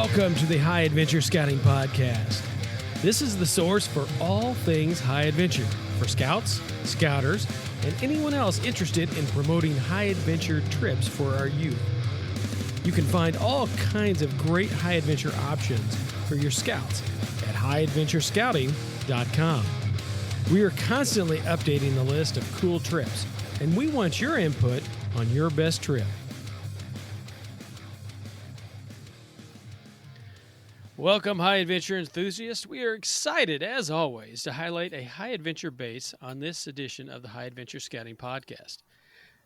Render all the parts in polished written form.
Welcome to the High Adventure Scouting Podcast. This is the source for all things high adventure for scouts, scouters, and anyone else interested in promoting high adventure trips for our youth. You can find all kinds of great high adventure options for your scouts at highadventurescouting.com. We are constantly updating the list of cool trips, and we want your input on your best trip. Welcome, high adventure enthusiasts. We are excited, as always, to highlight a high adventure base on this edition of the High Adventure Scouting Podcast.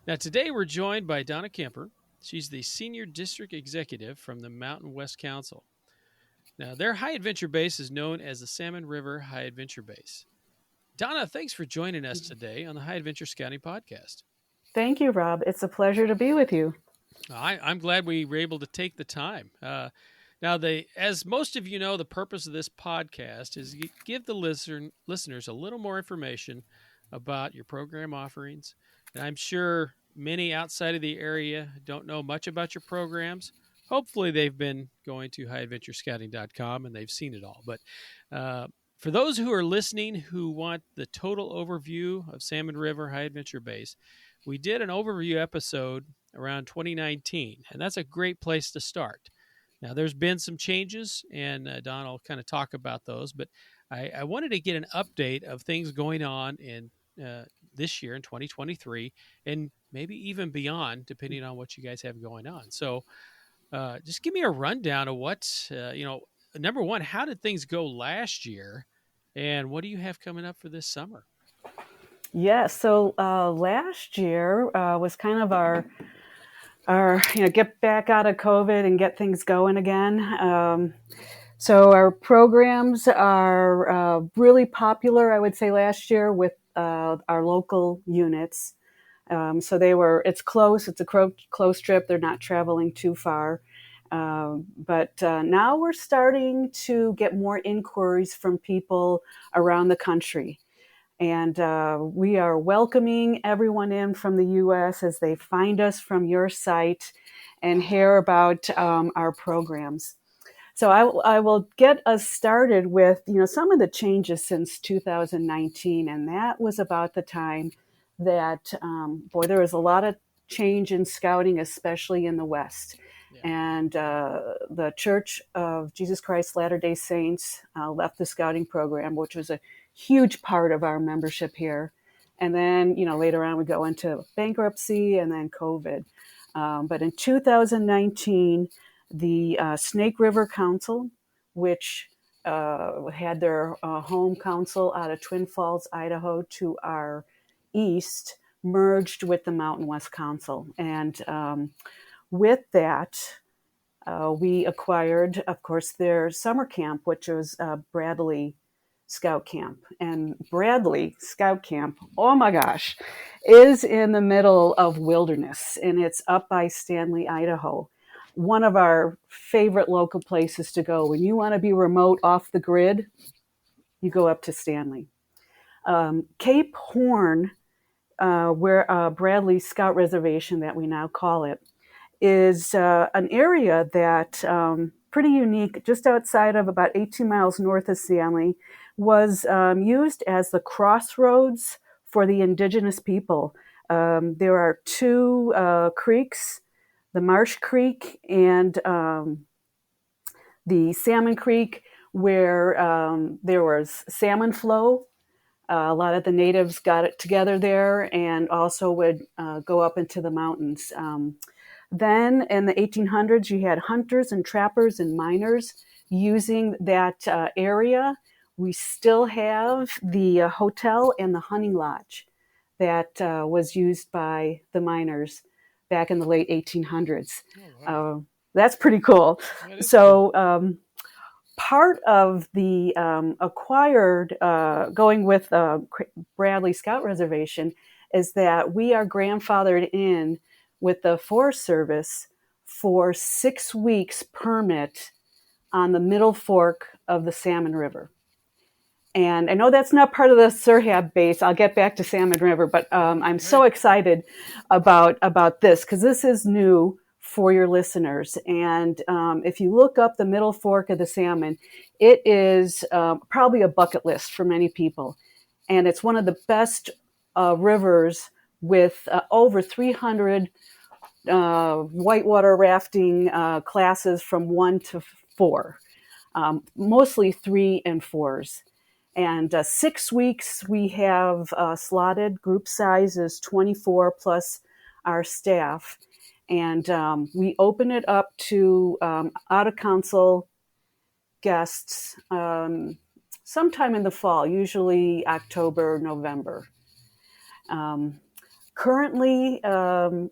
Now, today we're joined by Donna Kemper. She's the Senior District Executive from the Mountain West Council. Now, their high adventure base is known as the Salmon River High Adventure Base. Donna, thanks for joining us today on the High Adventure Scouting Podcast. Thank you, Rob. It's a pleasure to be with you. I'm glad we were able to take the time. Now, as most of you know, the purpose of this podcast is to give the listeners a little more information about your program offerings. And I'm sure many outside of the area don't know much about your programs. Hopefully, they've been going to highadventurescouting.com and they've seen it all. But for those who are listening who want the total overview of Salmon River High Adventure Base, we did an overview episode around 2019, and that's a great place to start. Now, there's been some changes, and Don will kind of talk about those, but I wanted to get an update of things going on in this year in 2023, and maybe even beyond, depending on what you guys have going on. So just give me a rundown of what, number one, how did things go last year, and what do you have coming up for this summer? Yes, so last year was kind of our get back out of COVID and get things going again. So our programs are really popular, I would say, last year with our local units. So it's close. It's a close trip. They're not traveling too far. But now we're starting to get more inquiries from people around the country. And we are welcoming everyone in from the U.S. as they find us from your site and hear about our programs. So I will get us started with, some of the changes since 2019. And that was about the time that, there was a lot of change in scouting, especially in the West. Yeah. And the Church of Jesus Christ Latter-day Saints left the scouting program, which was a huge part of our membership here. And then, later on we go into bankruptcy and then COVID. But in 2019, the Snake River Council, which had their home council out of Twin Falls, Idaho to our east, merged with the Mountain West Council. And with that, we acquired, of course, their summer camp, which was Bradley Scout Camp. And Bradley Scout Camp, oh my gosh, is in the middle of wilderness, and it's up by Stanley, Idaho. One of our favorite local places to go. When you want to be remote off the grid, you go up to Stanley. Cape Horn, where Bradley Scout Reservation, that we now call it, is an area that pretty unique, just outside of about 18 miles north of Stanley, was used as the crossroads for the indigenous people. There are two creeks, the Marsh Creek and the Salmon Creek, where there was salmon flow. A lot of the natives got it together there and also would go up into the mountains. Then in the 1800s, you had hunters and trappers and miners using that area. We still have the hotel and the hunting lodge that was used by the miners back in the late 1800s. Oh, wow. That's pretty cool. So part of the acquired, going with Bradley Scout Reservation, is that we are grandfathered in with the Forest Service for 6 weeks permit on the Middle Fork of the Salmon River. And I know that's not part of the Surhab base. I'll get back to Salmon River, but I'm so excited about this because this is new for your listeners. And if you look up the Middle Fork of the Salmon, it is probably a bucket list for many people. And it's one of the best rivers with over 300 whitewater rafting classes from 1 to 4, mostly 3 and 4s. And 6 weeks we have slotted. Group size is 24 plus our staff. And we open it up to out of council guests sometime in the fall, usually October, November. Currently,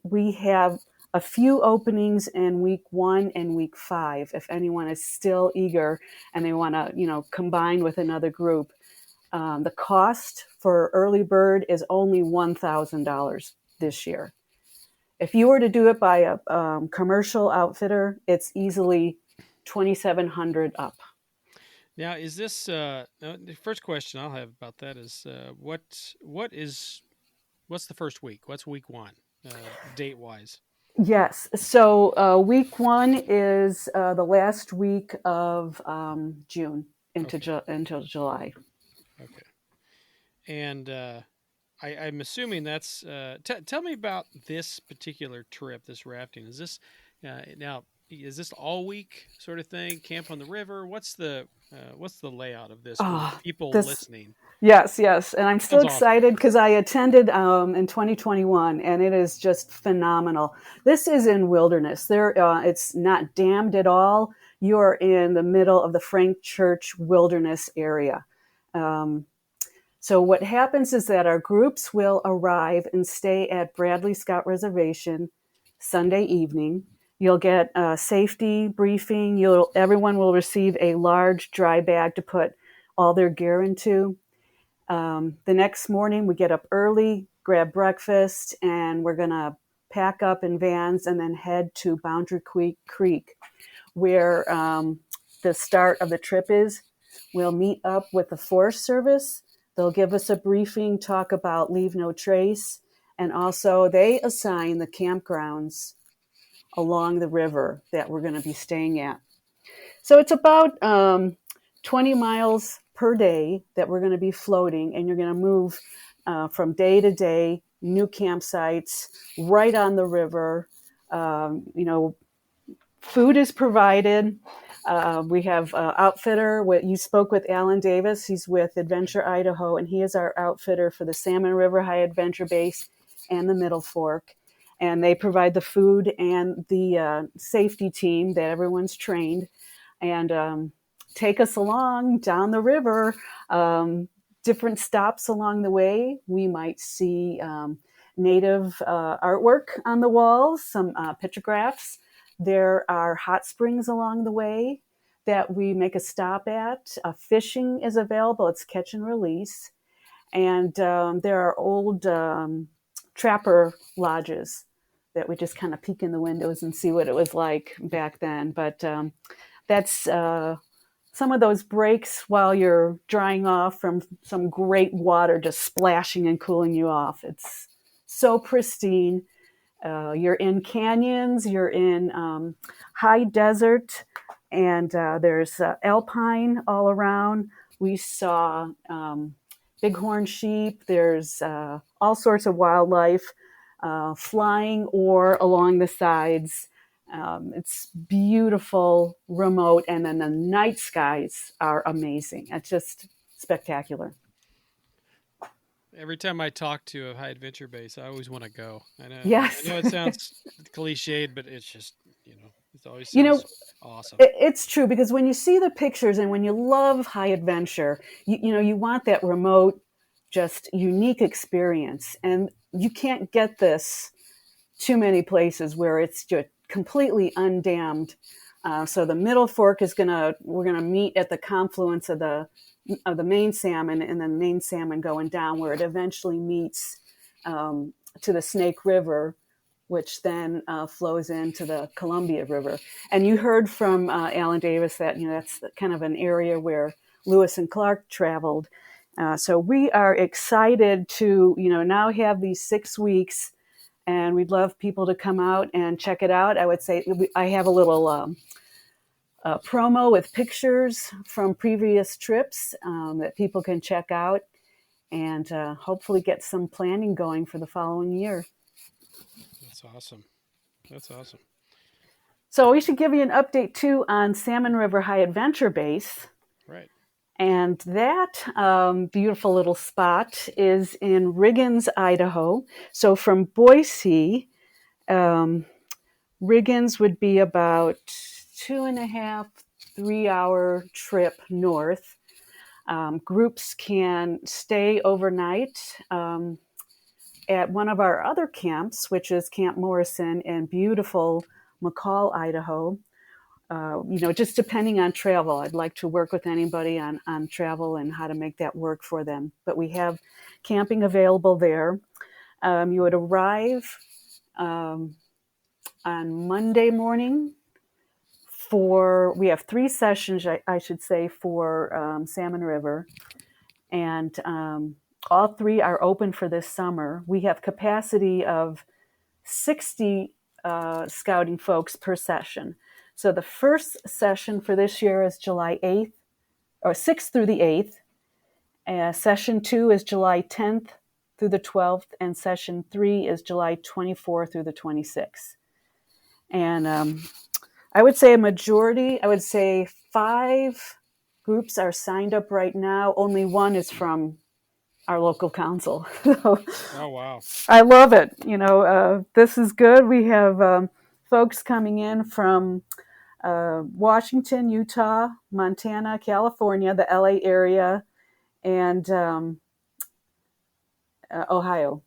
we have a few openings in week 1 and week 5. If anyone is still eager and they want to, combine with another group, the cost for early bird is only $1,000 this year. If you were to do it by a commercial outfitter, it's easily $2,700 up. Now, is this the first question I'll have about that is what's the first week? What's week 1 date wise? Yes. So week 1 is the last week of June until July. Okay. And I'm assuming that's. Tell me about this particular trip, this rafting. Is this now? Is this all week sort of thing? Camp on the river? What's the layout of this for people listening? Yes. And I'm still Sounds excited because I attended in 2021, and it is just phenomenal. This is in wilderness. It's not dammed at all. You are in the middle of the Frank Church wilderness area. So what happens is that our groups will arrive and stay at Bradley Scott Reservation Sunday evening. You'll get a safety briefing. Everyone will receive a large dry bag to put all their gear into. The next morning, we get up early, grab breakfast, and we're going to pack up in vans and then head to Boundary Creek, where the start of the trip is. We'll meet up with the Forest Service. They'll give us a briefing, talk about Leave No Trace, and also they assign the campgrounds along the river that we're going to be staying at. So it's about 20 miles per day that we're going to be floating, and you're going to move from day to day, new campsites right on the river. Food is provided. We have outfitter. You spoke with Alan Davis. He's with Adventure Idaho, and he is our outfitter for the Salmon River High Adventure Base and the Middle Fork. And they provide the food and the safety team that everyone's trained, and take us along down the river. Different stops along the way. We might see native artwork on the walls, some pictographs. There are hot springs along the way that we make a stop at. Fishing is available. It's catch and release. And there are old trapper lodges that we just kind of peek in the windows and see what it was like back then. But that's some of those breaks while you're drying off from some great water just splashing and cooling you off. It's so pristine. You're in canyons, you're in high desert, and there's alpine all around. We saw bighorn sheep. There's all sorts of wildlife flying or along the sides. It's beautiful, remote, and then the night skies are amazing. It's just spectacular. Every time I talk to a high adventure base, I always want to go. Yes. I know it sounds cliched, but it's just, it always sounds awesome. It's true, because when you see the pictures and when you love high adventure, you want that remote, just unique experience. And you can't get this too many places where it's just completely undammed. So the Middle Fork we're gonna meet at the confluence of the main salmon, and then main salmon going down where it eventually meets to the Snake River, which then flows into the Columbia River. And you heard from Alan Davis that that's kind of an area where Lewis and Clark traveled. So we are excited to now have these 6 weeks and we'd love people to come out and check it out. I would say I have a little promo with pictures from previous trips that people can check out, and hopefully get some planning going for the following year. That's awesome. That's awesome. So we should give you an update too on Salmon River High Adventure Base. Right. And that beautiful little spot is in Riggins, Idaho. So from Boise, Riggins would be about 2.5, 3 hour trip north. Groups can stay overnight at one of our other camps, which is Camp Morrison in beautiful McCall, Idaho. Just depending on travel. I'd like to work with anybody on travel and how to make that work for them. But we have camping available there. You would arrive on Monday morning we have 3 sessions, I should say, for Salmon River. And all 3 are open for this summer. We have capacity of 60 scouting folks per session. So the first session for this year is July 8th, or 6th through the 8th. Session 2 is July 10th through the 12th, and session 3 is July 24th through the 26th. And I would say 5 groups are signed up right now. Only 1 is from our local council. Oh, wow. I love it. This is good. We have folks coming in from Washington, Utah, Montana, California, the LA area, and Ohio.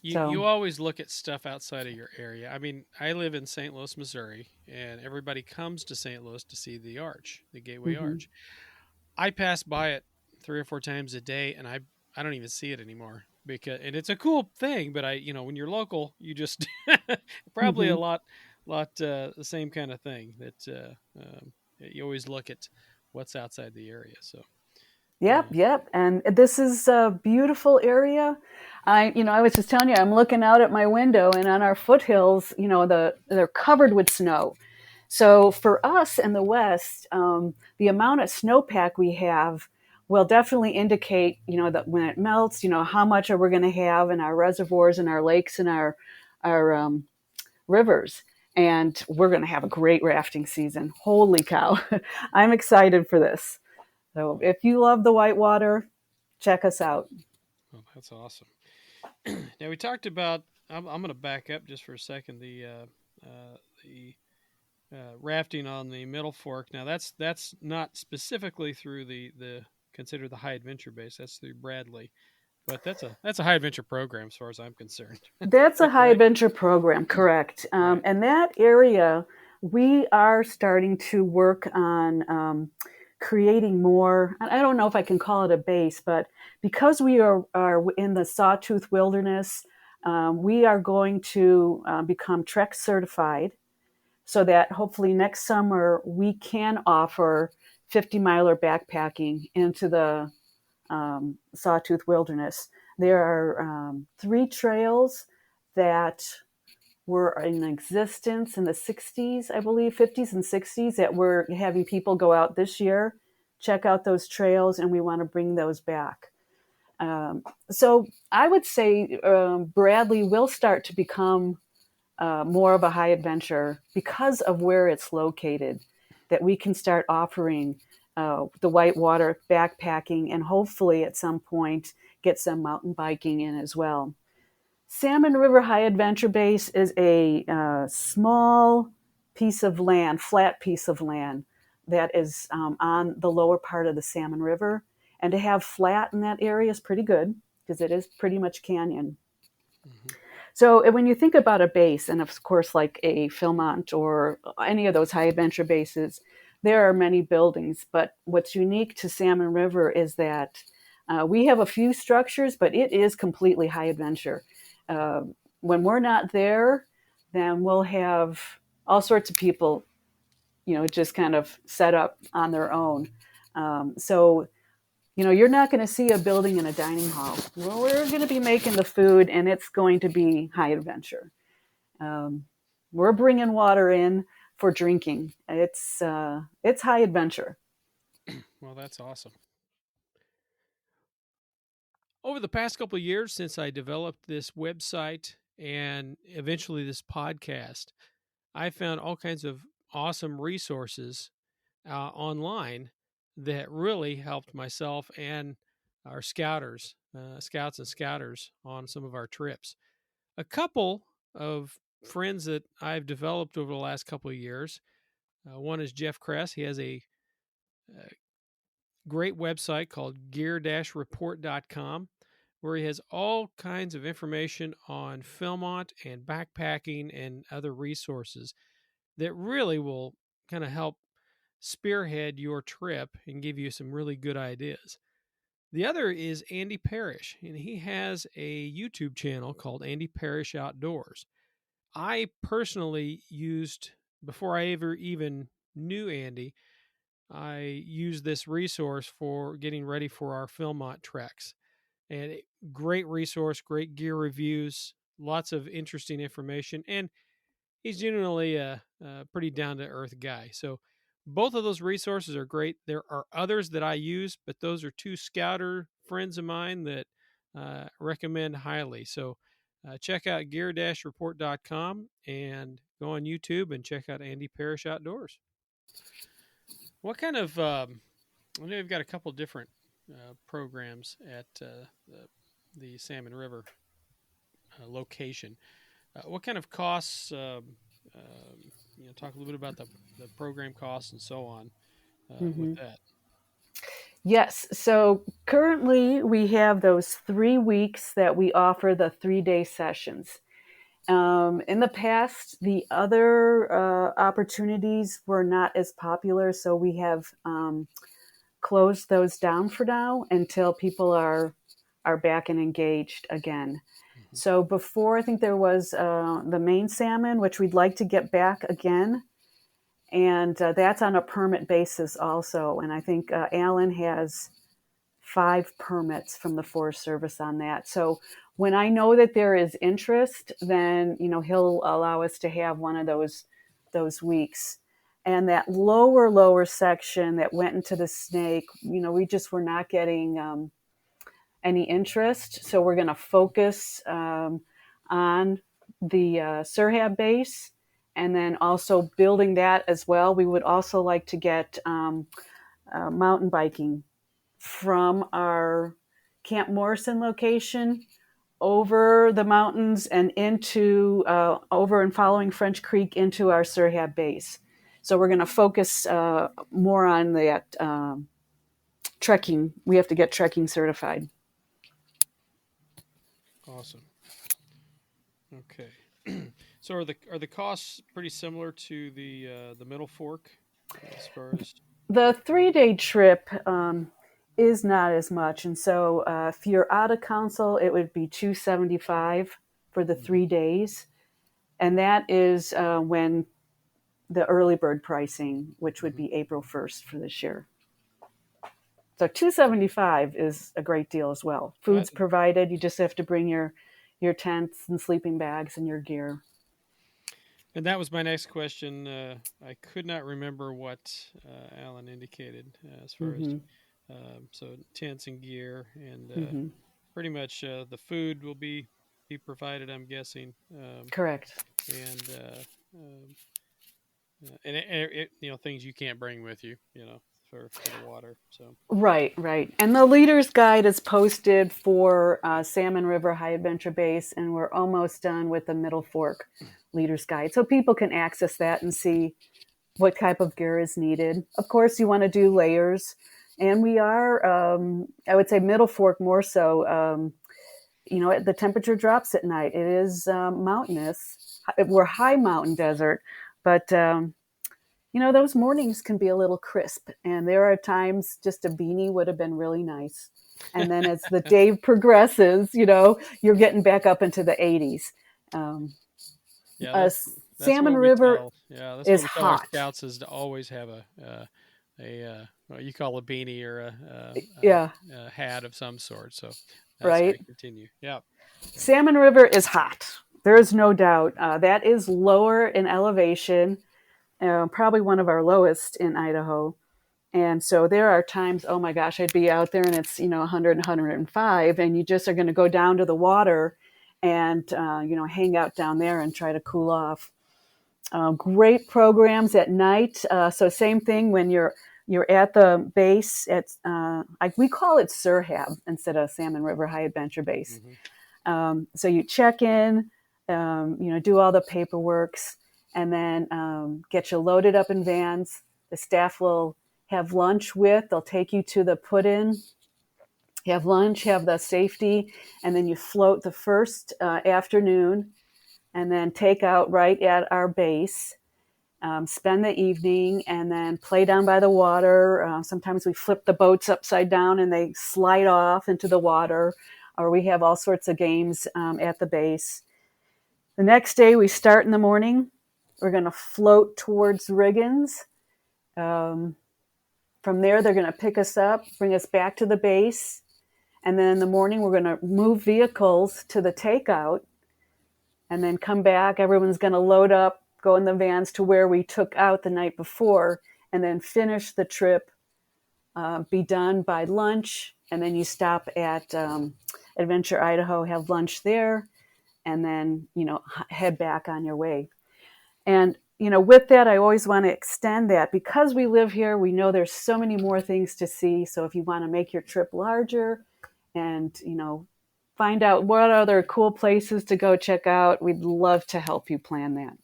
You always look at stuff outside of your area. I mean, I live in St. Louis, Missouri, and everybody comes to St. Louis to see the arch, the Gateway Arch. I pass by it 3 or 4 times a day, and I don't even see it anymore, and it's a cool thing. But when you're local, you just probably a lot the same kind of thing that you always look at what's outside the area. So. Yep. And this is a beautiful area. I was just telling you, I'm looking out at my window, and on our foothills, they're covered with snow. So for us in the West, the amount of snowpack we have will definitely indicate, that when it melts, how much are we going to have in our reservoirs and our lakes and our rivers. And we're going to have a great rafting season. Holy cow. I'm excited for this. So if you love the whitewater, check us out. Oh, that's awesome. Now we talked about. I'm going to back up just for a second. The rafting on the Middle Fork. Now that's not specifically through the considered the High Adventure Base. That's through Bradley, but that's a High Adventure program as far as I'm concerned. That's a High Adventure program, correct? Right. And that area, we are starting to work on creating more. I don't know if I can call it a base, but because we are in the Sawtooth Wilderness, we are going to become Trek certified, so that hopefully next summer we can offer 50-miler backpacking into the Sawtooth Wilderness. There are 3 trails that were in existence in the 60s, I believe, 50s and 60s, that we're having people go out this year, check out those trails, and we want to bring those back. So I would say Bradley will start to become more of a high adventure because of where it's located, that we can start offering the whitewater backpacking and hopefully at some point get some mountain biking in as well. Salmon River High Adventure Base is a small piece of land, flat piece of land that is on the lower part of the Salmon River. And to have flat in that area is pretty good because it is pretty much canyon. Mm-hmm. So when you think about a base, and of course like a Philmont or any of those high adventure bases, there are many buildings. But what's unique to Salmon River is that we have a few structures, but it is completely high adventure. When we're not there, then we'll have all sorts of people, just kind of set up on their own. So You're not going to see a building and a dining hall. Well, we're going to be making the food, and it's going to be high adventure. Um, we're bringing water in for drinking. It's high adventure. Well, that's awesome. Over the past couple of years since I developed this website and eventually this podcast, I found all kinds of awesome resources online that really helped myself and our scouts and scouters on some of our trips. A couple of friends that I've developed over the last couple of years. One is Jeff Kress. He has a great website called gear-report.com where he has all kinds of information on Philmont and backpacking and other resources that really will kind of help spearhead your trip and give you some really good ideas. The other is Andy Parrish, and he has a YouTube channel called Andy Parrish Outdoors. I personally used, before I ever even knew Andy, I used this resource for getting ready for our Philmont treks. And great resource, great gear reviews, lots of interesting information, and he's generally a pretty down to earth guy. So both of those resources are great. There are others that I use, but those are two scouter friends of mine that recommend highly. So check out gear-report.com and go on YouTube and check out Andy Parrish Outdoors. What kind of, I know you've got a couple different programs at the Salmon River location. What kind of costs? Talk a little bit about the program costs and so on with Mm-hmm. that. Yes. So currently we have those 3 weeks that we offer the 3-day sessions. In the past, the other opportunities were not as popular, so we have closed those down for now until people are back and engaged again. Mm-hmm. So before, I think there was the main salmon, which we'd like to get back again, and that's on a permit basis also. And I think Alan has 5 permits from the Forest Service on that. So when I know that there is interest, then he'll allow us to have one of those weeks. And that lower section that went into the Snake, we just were not getting any interest. So we're going to focus on the Surhab base, and then also building that as well. We would also like to get mountain biking from our Camp Morrison location over the mountains and into over and following French Creek into our Surhab base. So we're going to focus more on that trekking. We have to get trekking certified. Awesome. Okay. So are the costs pretty similar to the Middle Fork as far as The 3-day trip is not as much, and so if you're out of council, it would be $275 for the 3 days, and that is when the early bird pricing, which would mm-hmm. be April 1st for this year. So $275 is a great deal as well. Food's provided. You just have to bring your tents and sleeping bags and your gear. And that was my next question. I could not remember what Alan indicated as far Mm-hmm. as so tents and gear, and Mm-hmm. pretty much the food will be provided. I'm guessing, Correct. and things you can't bring with you, for the water. So Right. And the leader's guide is posted for Salmon River High Adventure Base, and we're almost done with the Middle Fork leader's guide. So people can access that and see what type of gear is needed. Of course, you want to do layers. And we are, I would say Middle Fork more so, the temperature drops at night. It is mountainous. We're high mountain desert, but those mornings can be a little crisp, and there are times just a beanie would have been really nice. And then as the day progresses, you're getting back up into the 80s. yeah, that's Salmon what we River tell. Yeah, that's what is we tell our hot. scouts is to always have a you call a beanie or Yeah, a hat of some sort. So sorry, right. continue. Yeah. Yeah. Salmon River is hot. There is no doubt. That is lower in elevation, probably one of our lowest in Idaho. And so there are times, oh my gosh, I'd be out there and it's, 100, 105, and you just are going to go down to the water and, hang out down there and try to cool off. Great programs at night. So same thing when you're at the base. We call it Surhab instead of Salmon River High Adventure Base. Mm-hmm. So you check in, do all the paperworks, and then get you loaded up in vans. The staff will have lunch with. They'll take you to the put-in, have lunch, have the safety, and then you float the first afternoon, and then take out right at our base. Spend the evening and then play down by the water. Sometimes we flip the boats upside down and they slide off into the water, or we have all sorts of games at the base. The next day we start in the morning. We're going to float towards Riggins. From there, they're going to pick us up, bring us back to the base. And then in the morning, we're going to move vehicles to the takeout and then come back. Everyone's going to load up, go in the vans to where we took out the night before, and then finish the trip, be done by lunch. And then you stop at Adventure Idaho, have lunch there, and then, head back on your way. And, with that, I always want to extend that because we live here, we know there's so many more things to see. So if you want to make your trip larger and, find out what other cool places to go check out, we'd love to help you plan that.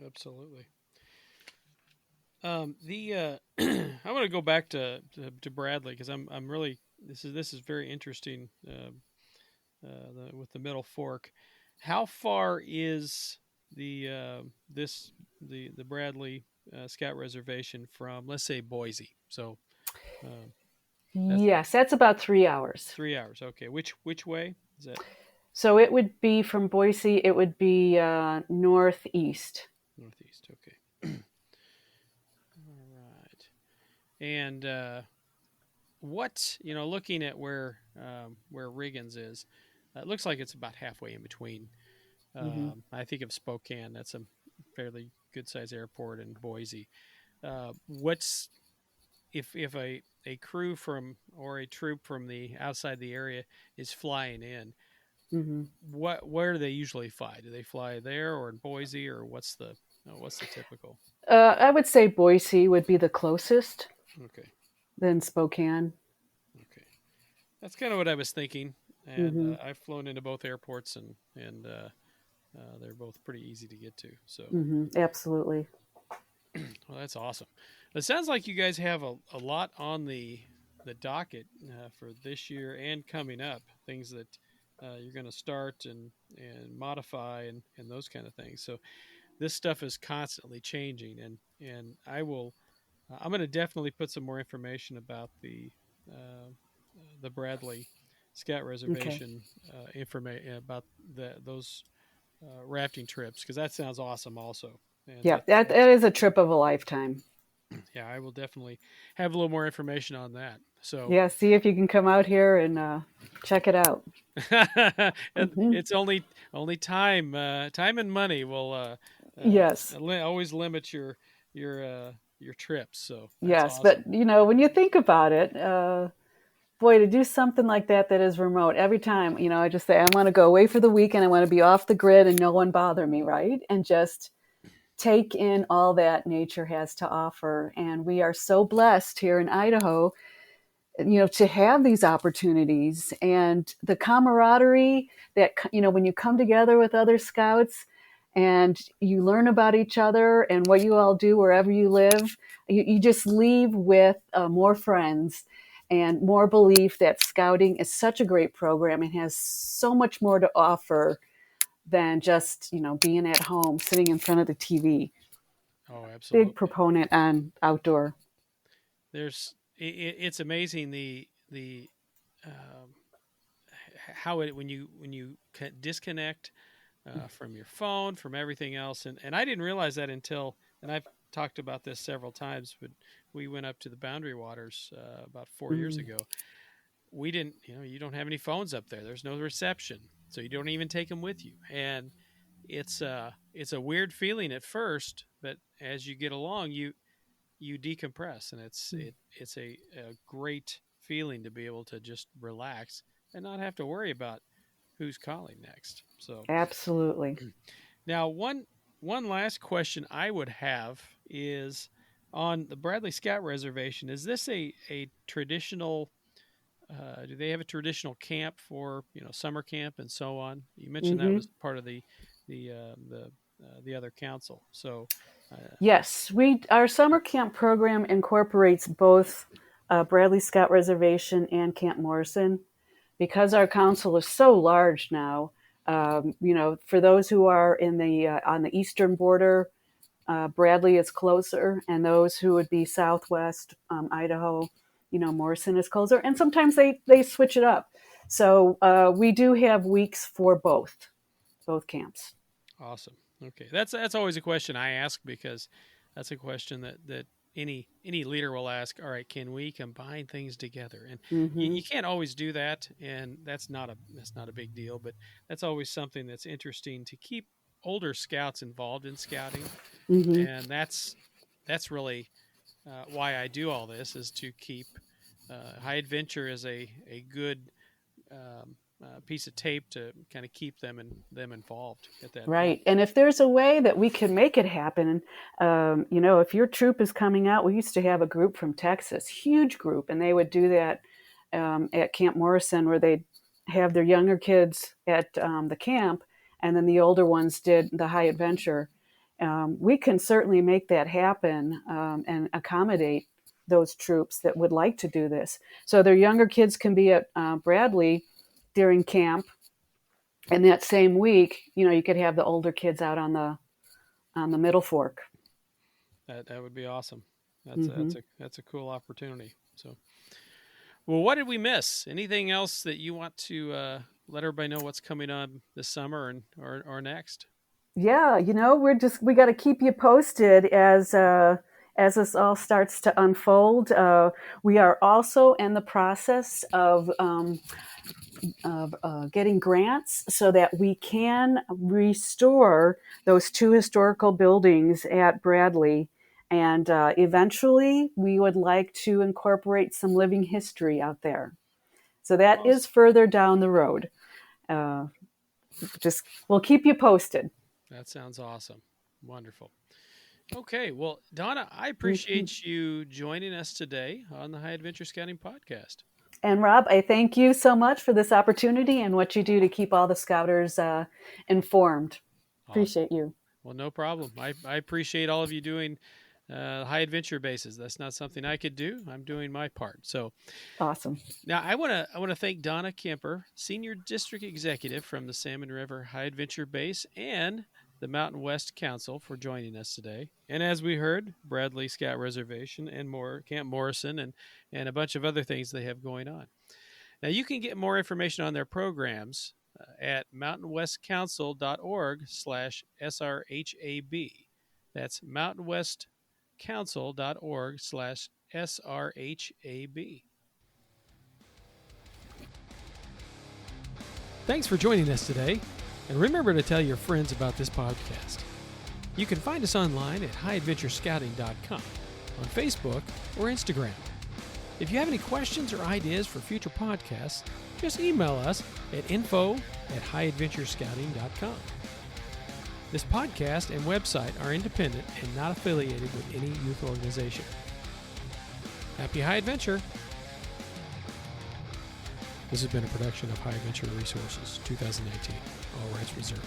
Absolutely. The I want to go back to Bradley because I'm really this is very interesting with the Middle Fork. How far is the Bradley Scout Reservation from, let's say, Boise? So uh, that's Yes, that's about 3 hours. 3 hours. Okay, which way is that? So it would be from Boise, it would be northeast. Northeast. Okay. All right. And what looking at where Riggins is, it looks like it's about halfway in between. Mm-hmm. I think of Spokane. That's a fairly good sized airport, in Boise. What's if a crew from or a troop from the outside the area is flying in? Mm-hmm. Where do they usually fly? Do they fly there or in Boise, or what's the typical? I would say Boise would be the closest, Okay, then Spokane. okay, that's kind of what I was thinking. And Mm-hmm. I've flown into both airports, and they're both pretty easy to get to. So, Mm-hmm. Absolutely. well, that's awesome. It sounds like you guys have a lot on the docket for this year and coming up. Things that you're going to start and modify and those kind of things. So this stuff is constantly changing, and I'm going to definitely put some more information about the Bradley Scout Okay. Reservation information about those rafting trips because that sounds awesome also. And Yeah, that is a trip of a lifetime. yeah, I will definitely have a little more information on that. So Yeah, see if you can come out here and check it out. and Hmm. it's only time and money will Yes, always limit your trips. So that's yes. awesome. But, when you think about it, boy, to do something like that is remote every time, I just say, I want to go away for the weekend. I want to be off the grid and no one bother me, right? And just take in all that nature has to offer. And we are so blessed here in Idaho, to have these opportunities and the camaraderie that, when you come together with other scouts and you learn about each other and what you all do wherever you live, you just leave with more friends and more belief that scouting is such a great program and has so much more to offer than just, being at home, sitting in front of the TV. Oh, Big absolutely. proponent on outdoor. It's amazing the um, how it when you disconnect from your phone, from everything else, and I didn't realize that until and I've talked about this several times, but we went up to the Boundary Waters about 4 years Mm. ago. We didn't, you don't have any phones up there. There's no reception, so you don't even take them with you. And it's a weird feeling at first, but as you get along, you decompress, and it's a great feeling to be able to just relax and not have to worry about who's calling next. So Absolutely. now one last question I would have is on the Bradley Scout Reservation. Is this a traditional? Do they have a traditional camp for summer camp and so on? You mentioned that Hmm. was part of the other council. So Yes, our summer camp program incorporates both Bradley Scott Reservation and Camp Morrison. Because our council is so large now, for those who are in the on the eastern border, Bradley is closer, and those who would be southwest, Idaho, Morrison is closer. And sometimes they switch it up. So we do have weeks for both camps. awesome. Okay, that's always a question I ask, because that's a question that any leader will ask. All right, can we combine things together? And Hmm. you can't always do that, and that's not a big deal. But that's always something that's interesting to keep older scouts involved in scouting, Hmm. and that's really why I do all this, is to keep High Adventure as a good piece of tape to kind of keep them involved at that point. Right. And if there's a way that we can make it happen, if your troop is coming out, we used to have a group from Texas, huge group, and they would do that at Camp Morrison, where they'd have their younger kids at the camp, and then the older ones did the High Adventure. We can certainly make that happen and accommodate those troops that would like to do this. So their younger kids can be at Bradley during camp, and that same week, you could have the older kids out on the Middle Fork. That would be awesome. That's Hmm. that's a cool opportunity. So, well, what did we miss? Anything else that you want to let everybody know what's coming on this summer or next? Yeah, we got to keep you posted as this all starts to unfold. We are also in the process of getting grants so that we can restore those two historical buildings at Bradley. And eventually, we would like to incorporate some living history out there. So that is Awesome. further down the road. Uh, just we'll keep you posted. That sounds awesome. Wonderful. Okay, well, Donna, I Mhm. appreciate you joining us today on the High Adventure Scouting Podcast. And Rob, I thank you so much for this opportunity and what you do to keep all the scouters informed. Awesome. Appreciate you. Well, no problem. I appreciate all of you doing high adventure bases. That's not something I could do. I'm doing my part. So Awesome. now I want to thank Donna Kemper, Senior District Executive from the Salmon River High Adventure Base and the Mountain West Council, for joining us today. And as we heard, Bradley Scout Reservation and more Camp Morrison and a bunch of other things they have going on. Now you can get more information on their programs at mountainwestcouncil.org/SRHAB. That's mountainwestcouncil.org/SRHAB. Thanks for joining us today, and remember to tell your friends about this podcast. You can find us online at highadventurescouting.com, on Facebook or Instagram. If you have any questions or ideas for future podcasts, just email us at info@highadventurescouting.com. This podcast and website are independent and not affiliated with any youth organization. Happy High Adventure! This has been a production of High Adventure Resources, 2019. All rights reserved.